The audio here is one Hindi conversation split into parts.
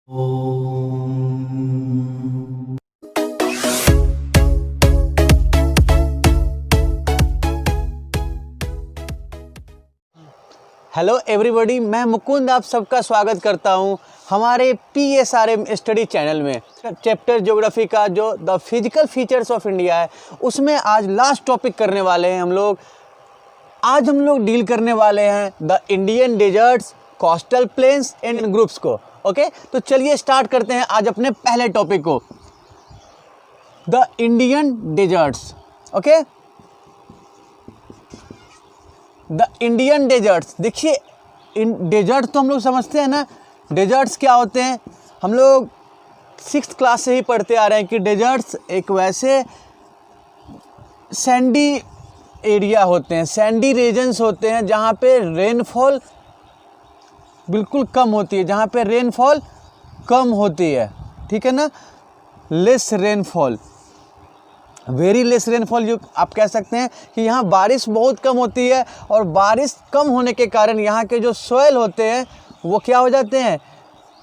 हेलो एवरीबॉडी, मैं मुकुंद आप सबका स्वागत करता हूं हमारे PSRM स्टडी चैनल में। चैप्टर ज्योग्राफी का जो the physical features of India है उसमें आज लास्ट टॉपिक करने वाले हैं हम लोग। आज हम लोग डील करने वाले हैं the Indian deserts, coastal plains and groups को। ओके, तो चलिए स्टार्ट करते हैं आज अपने पहले टॉपिक को, the Indian deserts. Okay, the Indian deserts. देखिए, डेजर्ट तो हम लोग समझते हैं ना, डेजर्ट्स क्या होते हैं। हम लोग 6th क्लास से ही पढ़ते आ रहे हैं कि डेजर्ट्स एक वैसे सैंडी एरिया होते हैं, सैंडी रीजन्स होते हैं जहाँ पे रेनफॉल बिल्कुल कम होती है, जहाँ पे रेनफॉल कम होती है। ठीक है ना, less rainfall, very less rainfall जो आप कह सकते हैं कि यहाँ बारिश बहुत कम होती है, और बारिश कम होने के कारण यहाँ के जो सॉइल होते हैं वो क्या हो जाते हैं,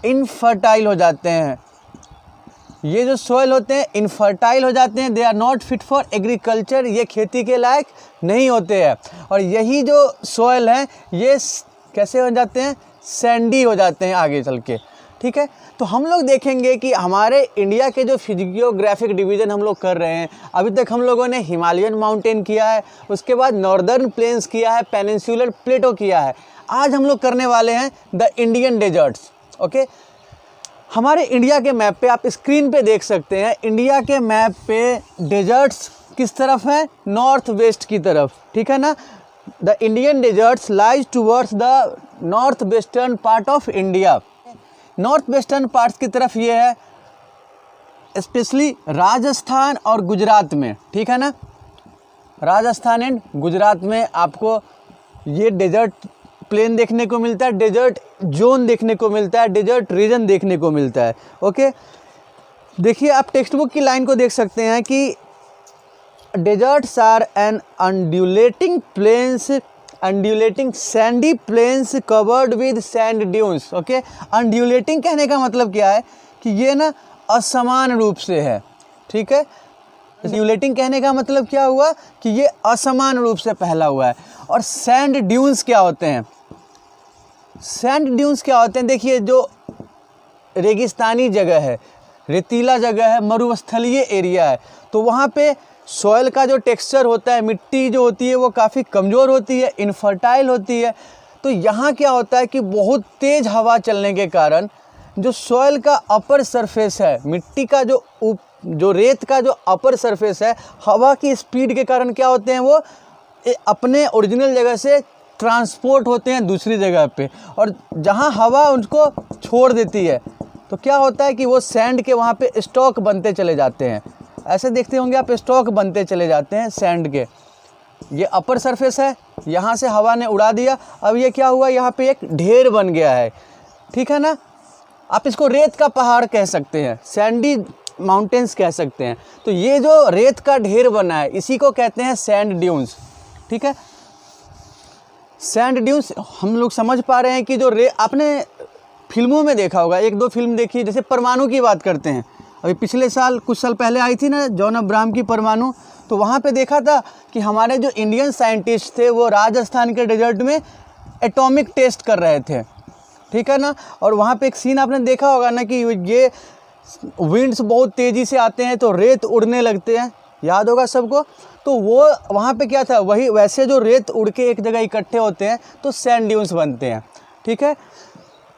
इनफर्टाइल हो जाते हैं। ये जो सॉइल होते हैं इनफर्टाइल हो जाते हैं, they are not fit for agriculture, ये खेती के लायक नहीं होते हैं। और यही जो सॉइल है ये कैसे हो जाते हैं, सैंडी हो जाते हैं आगे चल के। ठीक है, तो हम लोग देखेंगे कि हमारे इंडिया के जो फिजियोग्राफिक डिवीज़न हम लोग कर रहे हैं, अभी तक हम लोगों ने हिमालयन माउंटेन किया है, उसके बाद नॉर्दर्न प्लेन्स किया है, पेनिनसुलर प्लेटो किया है। आज हम लोग करने वाले हैं द इंडियन डेजर्ट्स। ओके, हमारे इंडिया के मैप पे आप स्क्रीन पे देख सकते हैं, इंडिया के मैप पे डेजर्ट्स किस तरफ है, नॉर्थ वेस्ट की तरफ। ठीक है ना, the Indian deserts lies towards the north western part of India. North western parts की तरफ ये है, स्पेशली राजस्थान और गुजरात में। ठीक है ना, राजस्थान एंड गुजरात में आपको ये डेजर्ट प्लेन देखने को मिलता है, डेजर्ट जोन देखने को मिलता है, डेजर्ट रीजन देखने को मिलता है। ओके, देखिए आप टेक्स्ट बुक की लाइन को देख सकते हैं कि deserts are an undulating sandy plains covered with sand dunes। Okay, undulating कहने का मतलब क्या है कि ये ना असमान रूप से है। ठीक है, undulating कहने का मतलब क्या हुआ कि ये असमान रूप से फैला हुआ है। और सैंड ड्यून्स क्या होते हैं, सैंड ड्यून्स क्या होते हैं, देखिए जो रेगिस्तानी जगह है, रेतीला जगह है, मरुस्थलीय एरिया है, तो वहाँ पे सॉइल का जो टेक्सचर होता है, मिट्टी जो होती है वो काफ़ी कमज़ोर होती है, इनफर्टाइल होती है। तो यहाँ क्या होता है कि बहुत तेज़ हवा चलने के कारण जो सॉइल का अपर सरफेस है, मिट्टी का जो रेत का जो अपर सरफेस है, हवा की स्पीड के कारण क्या होते हैं, वो अपने ओरिजिनल जगह से ट्रांसपोर्ट होते हैं दूसरी जगह पे, और जहाँ हवा उनको छोड़ देती है तो क्या होता है कि वो सैंड के वहाँ पे स्टॉक बनते चले जाते हैं। ऐसे देखते होंगे आप, स्टॉक बनते चले जाते हैं सैंड के। ये अपर सरफेस है, यहाँ से हवा ने उड़ा दिया, अब ये क्या हुआ, यहाँ पे एक ढेर बन गया है। ठीक है ना, आप इसको रेत का पहाड़ कह सकते हैं, सैंडी माउंटेन्स कह सकते हैं। तो ये जो रेत का ढेर बना है इसी को कहते हैं सैंड ड्यून्स। ठीक है, सैंड ड्यून्स हम लोग समझ पा रहे हैं कि जो आपने फिल्मों में देखा होगा, 1-2 फिल्म देखी, जैसे परमाणु की बात करते हैं, अभी पिछले साल कुछ साल पहले आई थी ना जॉन अब्राहम की परमाणु, तो वहाँ पे देखा था कि हमारे जो इंडियन साइंटिस्ट थे वो राजस्थान के डेजर्ट में एटॉमिक टेस्ट कर रहे थे। ठीक है ना, और वहाँ पे एक सीन आपने देखा होगा ना कि ये विंड्स बहुत तेज़ी से आते हैं तो रेत उड़ने लगते हैं, याद होगा सबको। तो वो वहाँ पे क्या था, वही वैसे जो रेत उड़ के एक जगह इकट्ठे होते हैं तो सैंड ड्यून्स बनते हैं। ठीक है,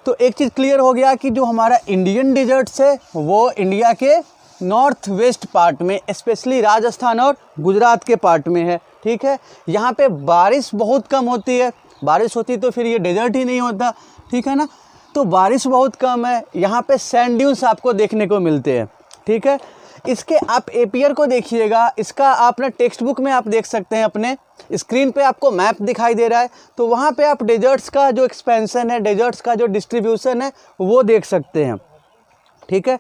तो एक चीज़ क्लियर हो गया कि जो हमारा इंडियन डेजर्ट्स है वो इंडिया के नॉर्थ वेस्ट पार्ट में, स्पेशली राजस्थान और गुजरात के पार्ट में है। ठीक है, यहाँ पे बारिश बहुत कम होती है, बारिश होती तो फिर ये डेजर्ट ही नहीं होता। ठीक है ना, तो बारिश बहुत कम है, यहाँ पे सैंड ड्यून्स आपको देखने को मिलते हैं। ठीक है, इसके आप एपियर को देखिएगा, इसका आप ना टेक्स्ट बुक में आप देख सकते हैं, अपने स्क्रीन पे आपको मैप दिखाई दे रहा है, तो वहाँ पे आप डेजर्ट्स का जो एक्सपेंशन है, डेजर्ट्स का जो डिस्ट्रीब्यूशन है वो देख सकते हैं। ठीक है,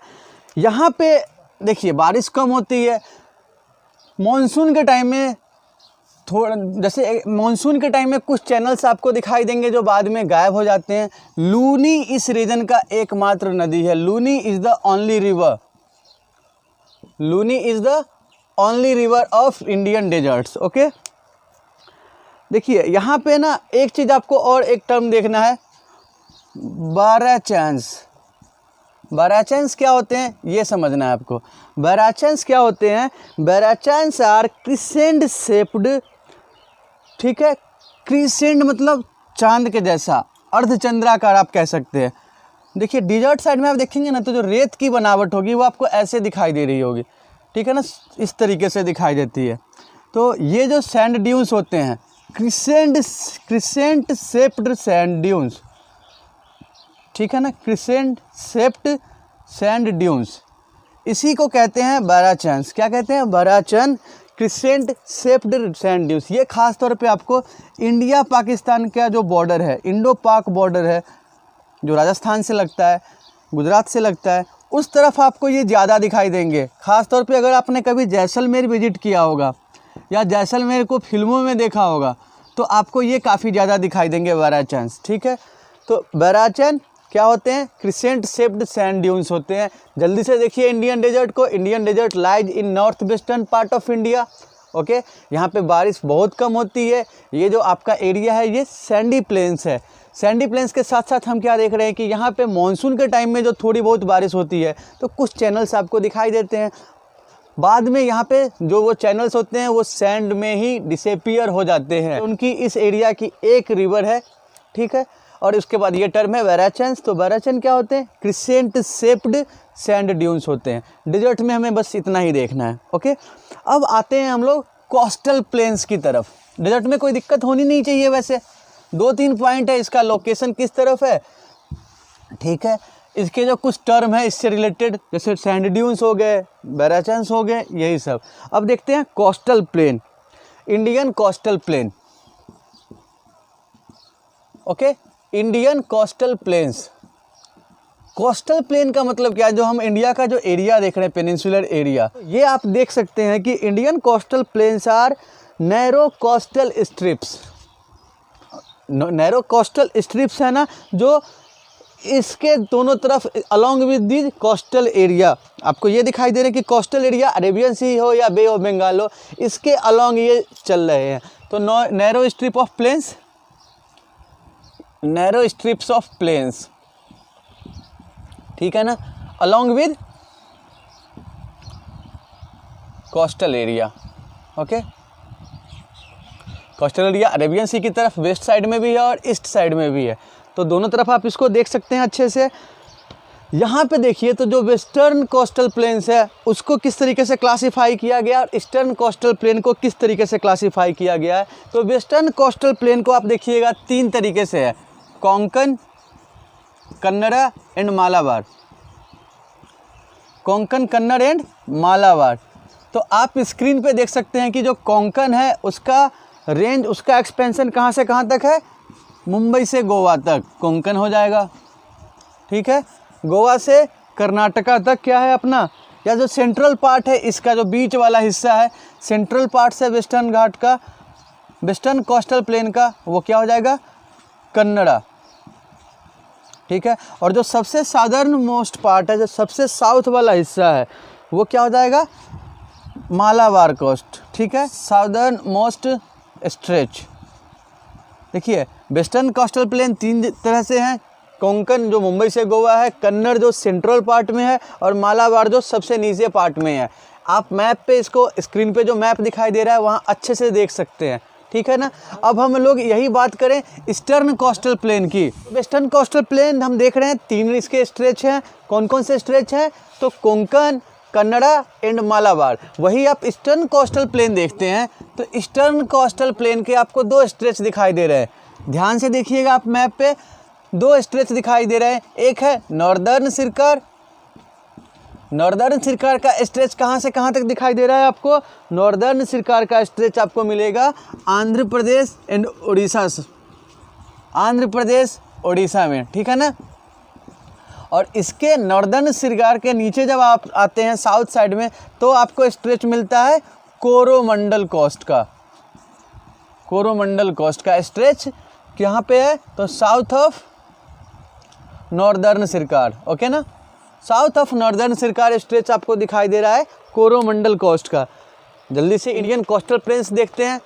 यहाँ पे देखिए बारिश कम होती है, मॉनसून के टाइम में थोड़ा जैसे मानसून के टाइम में कुछ चैनल्स आपको दिखाई देंगे जो बाद में गायब हो जाते हैं। लूनी इस रीजन का एकमात्र नदी है। Luni is the only river, Luni is the only river of Indian deserts. Okay, देखिए यहाँ पे ना एक चीज़ आपको और एक टर्म देखना है, बाराचैंस। बाराचैंस क्या होते हैं ये समझना है आपको। बाराचैंस क्या होते हैं? बाराचैंस आर क्रिसेंट शेप्ड, ठीक है, क्रिसेंट मतलब चांद के जैसा, अर्धचंद्राकार आप कह सकते हैं। देखिए डिजर्ट साइड में आप देखेंगे ना तो जो रेत की बनावट होगी वो आपको ऐसे दिखाई दे रही होगी, ठीक है ना, इस तरीके से दिखाई देती है। तो ये जो सैंड ड्यून्स होते हैं क्रिसेंट शेप्ड सैंड ड्यून्स, ठीक है ना, क्रिसेंट शेप्ड सैंड ड्यून्स, इसी को कहते हैं बाराचैंस। क्या कहते हैं? बाराचैन क्रिसेंट शेप्ड सैंड ड्यून्स। ये खास तौर पे आपको इंडिया पाकिस्तान का जो बॉर्डर है, इंडो पाक बॉर्डर है, जो राजस्थान से लगता है, गुजरात से लगता है, उस तरफ आपको ये ज़्यादा दिखाई देंगे। ख़ास तौर पे अगर आपने कभी जैसलमेर विजिट किया होगा या जैसलमेर को फिल्मों में देखा होगा तो आपको ये काफ़ी ज़्यादा दिखाई देंगे बाराचैंस, ठीक है। तो बाराचैन क्या होते हैं? क्रिसेंट शेप्ड सैंड ड्यून्स होते हैं। जल्दी से देखिए इंडियन डेजर्ट को। Indian desert lies in north western part of India. Okay, यहाँ पे बारिश बहुत कम होती है। ये जो आपका एरिया है ये सैंडी प्लेन्स है। सैंडी प्लेन्स के साथ साथ हम क्या देख रहे हैं कि यहाँ पे मानसून के टाइम में जो थोड़ी बहुत बारिश होती है तो कुछ चैनल्स आपको दिखाई देते हैं। बाद में यहाँ पे जो वो चैनल्स होते हैं वो सैंड में ही डिसअपीयर हो जाते हैं। उनकी इस एरिया की एक रिवर है, ठीक है। और उसके बाद ये टर्म है बाराचैंस। तो बाराचैन क्या होते हैं? क्रिसेंट शेप्ड सैंड ड्यून्स होते हैं। डिजर्ट में हमें बस इतना ही देखना है। ओके, अब आते हैं हम लोग कोस्टल प्लेन्स की तरफ। डिजर्ट में कोई दिक्कत होनी नहीं चाहिए। वैसे 2-3 पॉइंट है, इसका लोकेशन किस तरफ है, ठीक है, इसके जो कुछ टर्म है इससे रिलेटेड, जैसे सैंड ड्यून्स हो गए, बाराचैंस हो गए, यही सब। अब देखते हैं coastal plain, Indian coastal plain. Okay, Indian coastal planes. Coastal plain का मतलब क्या है? जो हम इंडिया का जो एरिया देख रहे हैं, पेनिनसुलर एरिया, ये आप देख सकते हैं कि Indian coastal plains are narrow coastal strips. Narrow coastal strips है ना, जो इसके दोनों तरफ along with the coastal area, आपको ये दिखाई दे रहे हैं कि कोस्टल एरिया अरेबियन सी हो या बे ऑफ बंगाल हो, इसके अलॉन्ग ये चल रहे हैं। तो narrow strip of plains, narrow strips of plains, ठीक है ना, along with coastal area. Okay, coastal area Arabian sea की तरफ वेस्ट साइड में भी है और ईस्ट साइड में भी है। तो दोनों तरफ आप इसको देख सकते हैं अच्छे से। यहाँ पे देखिए तो जो वेस्टर्न कोस्टल प्लेन्स है उसको किस तरीके से क्लासिफाई किया गया और ईस्टर्न कोस्टल प्लेन को किस तरीके से क्लासिफाई किया गया है। तो वेस्टर्न कोस्टल प्लेन को आप देखिएगा 3 तरीके से है, कोंकण, कन्नड़ा एंड मालाबार। कोंकण, कन्नड़ एंड मालाबार। तो आप स्क्रीन पे देख सकते हैं कि जो कोंकण है उसका रेंज, उसका एक्सपेंशन कहाँ से कहाँ तक है? मुंबई से गोवा तक कोंकण हो जाएगा, ठीक है। गोवा से कर्नाटका तक क्या है अपना, या जो सेंट्रल पार्ट है इसका जो बीच वाला हिस्सा है, सेंट्रल पार्ट से वेस्टर्न घाट का, वेस्टर्न कोस्टल प्लेन का, वो क्या हो जाएगा? कन्नड़ा, ठीक है। और जो सबसे साउदर्न मोस्ट पार्ट है, जो सबसे साउथ वाला हिस्सा है, वो क्या हो जाएगा? मालाबार कोस्ट, ठीक है, साउदर्न मोस्ट स्ट्रेच। देखिए वेस्टर्न कोस्टल प्लेन 3 तरह से हैं, कोंकण जो मुंबई से गोवा है, कन्नड़ जो सेंट्रल पार्ट में है, और मालाबार जो सबसे नीचे पार्ट में है। आप मैप पे इसको, स्क्रीन पे जो मैप दिखाई दे रहा है वहाँ अच्छे से देख सकते हैं, ठीक है ना। अब हम लोग यही बात करें ईस्टर्न कोस्टल प्लेन की। वेस्टर्न कोस्टल प्लेन हम देख रहे हैं 3 इसके स्ट्रेच हैं। कौन कौन से स्ट्रेच हैं? तो कोंकण, कन्नड़ा एंड मालाबार। वही आप ईस्टर्न कोस्टल प्लेन देखते हैं तो ईस्टर्न कोस्टल प्लेन के आपको 2 स्ट्रेच दिखाई दे रहे हैं। ध्यान से देखिएगा आप मैप पे, 2 स्ट्रेच दिखाई दे रहे हैं। एक है नॉर्दर्न सिरकार, नॉर्दर्न सिरकार का स्ट्रेच कहाँ से कहाँ तक दिखाई दे रहा है आपको? नॉर्दर्न सिरकार का स्ट्रेच आपको मिलेगा आंध्र प्रदेश एंड उड़ीसा, आंध्र प्रदेश उड़ीसा में, ठीक है ना। और इसके नॉर्दर्न सिरकार के नीचे जब आप आते हैं साउथ साइड में तो आपको स्ट्रेच मिलता है कोरोमंडल कोस्ट का, कोरोमंडल कोस्ट का स्ट्रेच कहाँ पे है, तो साउथ ऑफ नॉर्दर्न सरकार, ओके ना, साउथ ऑफ नॉर्दर्न सरकार स्ट्रेच आपको दिखाई दे रहा है कोरोमंडल कोस्ट का। जल्दी से इंडियन कोस्टल प्लेन्स देखते हैं।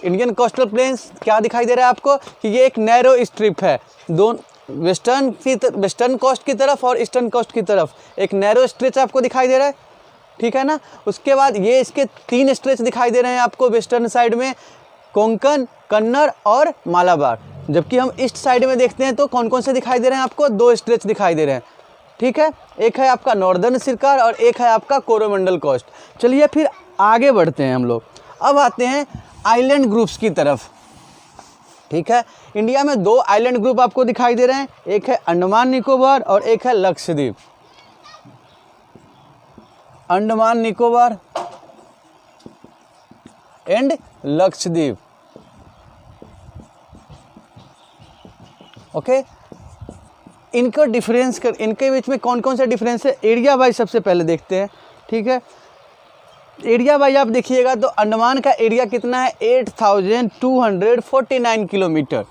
इंडियन कोस्टल प्लेन्स क्या दिखाई दे रहा है आपको कि ये एक नैरो स्ट्रिप है, दोनों वेस्टर्न कोस्ट की तरफ और ईस्टर्न कोस्ट की तरफ एक नैरो स्ट्रेच आपको दिखाई दे रहा है, ठीक है ना। उसके बाद ये इसके 3 स्ट्रेच दिखाई दे रहे हैं आपको वेस्टर्न साइड में, कोंकण, कन्नड़ और मालाबार। जबकि हम ईस्ट साइड में देखते हैं तो कौन कौन से दिखाई दे रहे हैं आपको, 2 स्ट्रेच दिखाई दे रहे हैं, ठीक है। एक है आपका नॉर्दर्न सरकार और एक है आपका कोरोमंडल कोस्ट। चलिए फिर आगे बढ़ते हैं हम लोग। अब आते हैं आइलैंड ग्रुप्स की तरफ, ठीक है। इंडिया में 2 आइलैंड ग्रुप आपको दिखाई दे रहे हैं, एक है अंडमान निकोबार और एक है लक्षद्वीप। Andaman Nicobar and Lakshadweep, okay. इनका डिफरेंस कर, इनके बीच में कौन कौन सा डिफरेंस है, एरिया वाइज सबसे पहले देखते हैं, ठीक है। एरिया वाइज आप देखिएगा तो अंडमान का एरिया कितना है, 8249 kilometre.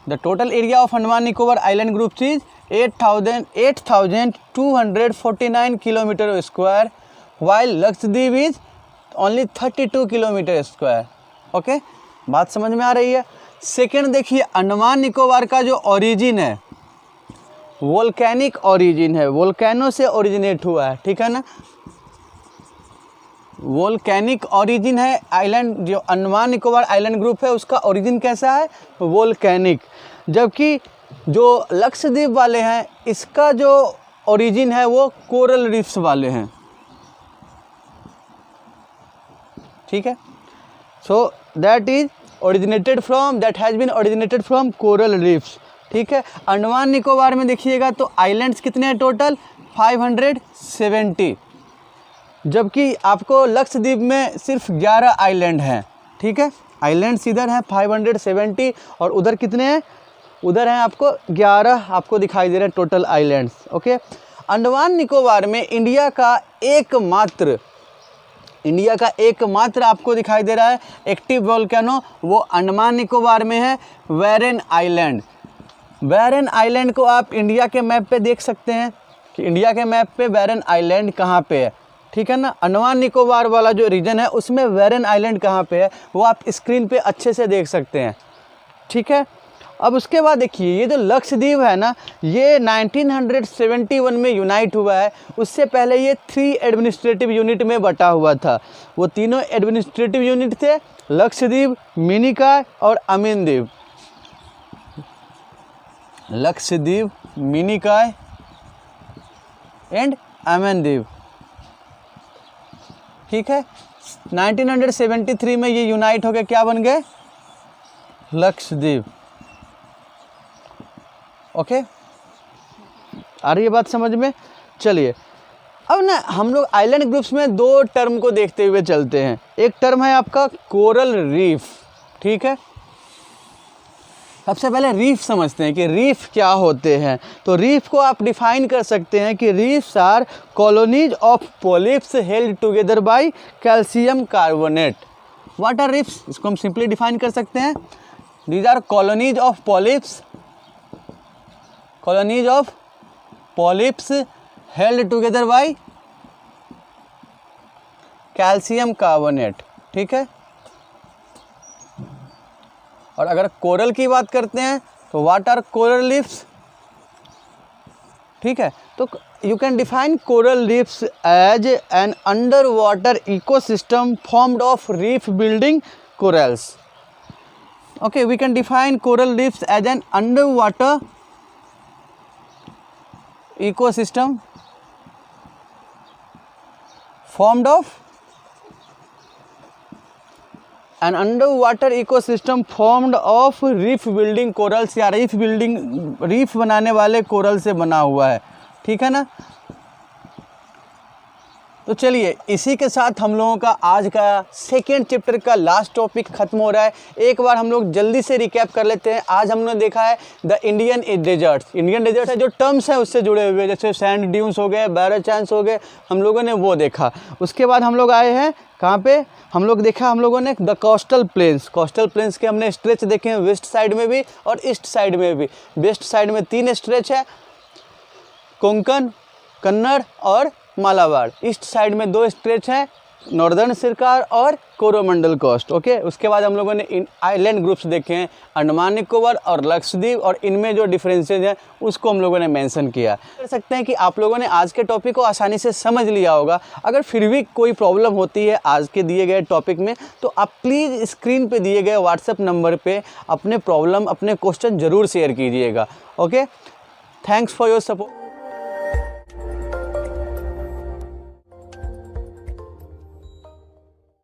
The total area of Andaman Nicobar island group is 8249 kilometre square, while Lakshadweep is only 32 kilometre square, okay. बात समझ में आ रही है। सेकेंड देखिए, अंडमान निकोबार का जो ओरिजिन है वोल्केनिक ओरिजिन है, वोल्केनो से ओरिजिनेट हुआ है, ठीक है ना। वोल्केनिक ओरिजिन है आइलैंड, जो अंडमान निकोबार आइलैंड ग्रुप है उसका ओरिजिन कैसा है, वोल्केनिक। जबकि जो लक्षद्वीप वाले हैं इसका जो ओरिजिन है वो कोरल रीफ्स वाले हैं, ठीक है। So that is that has been originated from coral reefs, ठीक है। अंडमान निकोबार में देखिएगा तो आइलैंड्स कितने हैं टोटल, 570, जबकि आपको लक्षद्वीप में सिर्फ 11 आइलैंड हैं, ठीक है। आइलैंड्स इधर हैं 570 और उधर कितने हैं, उधर हैं आपको 11 आपको दिखाई दे रहे हैं total islands, okay. Andaman Nicobar में इंडिया का एकमात्र आपको दिखाई दे रहा है एक्टिव वोल्केनो, वो अंडमान निकोबार में है, वेरेन आइलैंड। वेरेन आइलैंड को आप इंडिया के मैप पे देख सकते हैं कि इंडिया के मैप पे वेरेन आइलैंड कहाँ पे है, ठीक है ना। अंडमान निकोबार वाला जो रीजन है उसमें वेरेन आइलैंड कहाँ पे है वो आप स्क्रीन पे अच्छे से देख सकते हैं, ठीक है। अब उसके बाद देखिए ये जो लक्षद्वीप है ना, ये 1971 में यूनाइट हुआ है। उससे पहले ये 3 एडमिनिस्ट्रेटिव यूनिट में बटा हुआ था। वो तीनों एडमिनिस्ट्रेटिव यूनिट थे लक्षद्वीप, मिनिकॉय और अमीन द्वीप। लक्षद्वीप, मिनिकॉय एंड अमीन द्वीप, ठीक है। 1973 में ये यूनाइट हो गए, क्या बन गए, लक्षद्वीप, ओके। आ रही है बात समझ में। चलिए अब ना हम लोग आइलैंड ग्रुप्स में 2 टर्म को देखते हुए चलते हैं। एक टर्म है आपका कोरल रीफ, ठीक है। सबसे पहले रीफ समझते हैं कि रीफ क्या होते हैं। तो रीफ को आप डिफाइन कर सकते हैं कि reefs are colonies of polyps held together by calcium carbonate. What are reefs, इसको हम सिंपली डिफाइन कर सकते हैं, these are colonies of polyps held together by calcium carbonate, ठीक है। और अगर कोरल की बात करते हैं तो व्हाट आर कोरल रीफ्स, ठीक है। तो you can define coral reefs as an under water ecosystem formed of reef building corals, okay. We can define coral reefs as an under water ecosystem formed of an underwater ecosystem formed of reef building corals, या रीफ बनाने वाले कोरल से बना हुआ है, ठीक है ना। तो चलिए इसी के साथ हम लोगों का आज का सेकेंड चैप्टर का लास्ट टॉपिक खत्म हो रहा है। एक बार हम लोग जल्दी से रिकैप कर लेते हैं। आज हमने देखा है the Indian deserts. Indian desert है जो टर्म्स हैं उससे जुड़े हुए, जैसे सैंड ड्यून्स हो गए, बैरोचांस हो गए, हम लोगों ने वो देखा। उसके बाद हम लोग आए हैं कहाँ पे, हम लोगों ने the coastal planes. Coastal planes के हमने स्ट्रेच देखे हैं, वेस्ट साइड में भी और ईस्ट साइड में भी। वेस्ट साइड में 3 स्ट्रेच है, कोंकण, कन्नड़ और मालाबार। ईस्ट साइड में 2 स्ट्रेच हैं, नॉर्दर्न सिरकार और कोरोमंडल कोस्ट। ओके, उसके बाद हम लोगों ने इन आइलैंड ग्रुप्स देखे हैं, अंडमान निकोबार और लक्षद्वीप, और इनमें जो डिफरेंसेस हैं उसको हम लोगों ने मेंशन किया। कर सकते हैं कि आप लोगों ने आज के टॉपिक को आसानी से समझ लिया होगा। अगर फिर भी कोई प्रॉब्लम होती है आज के दिए गए टॉपिक में, तो आप प्लीज़ स्क्रीन पे दिए गए व्हाट्सएप नंबर पे अपने प्रॉब्लम, अपने क्वेश्चन ज़रूर शेयर कीजिएगा। Okay, thanks for your support.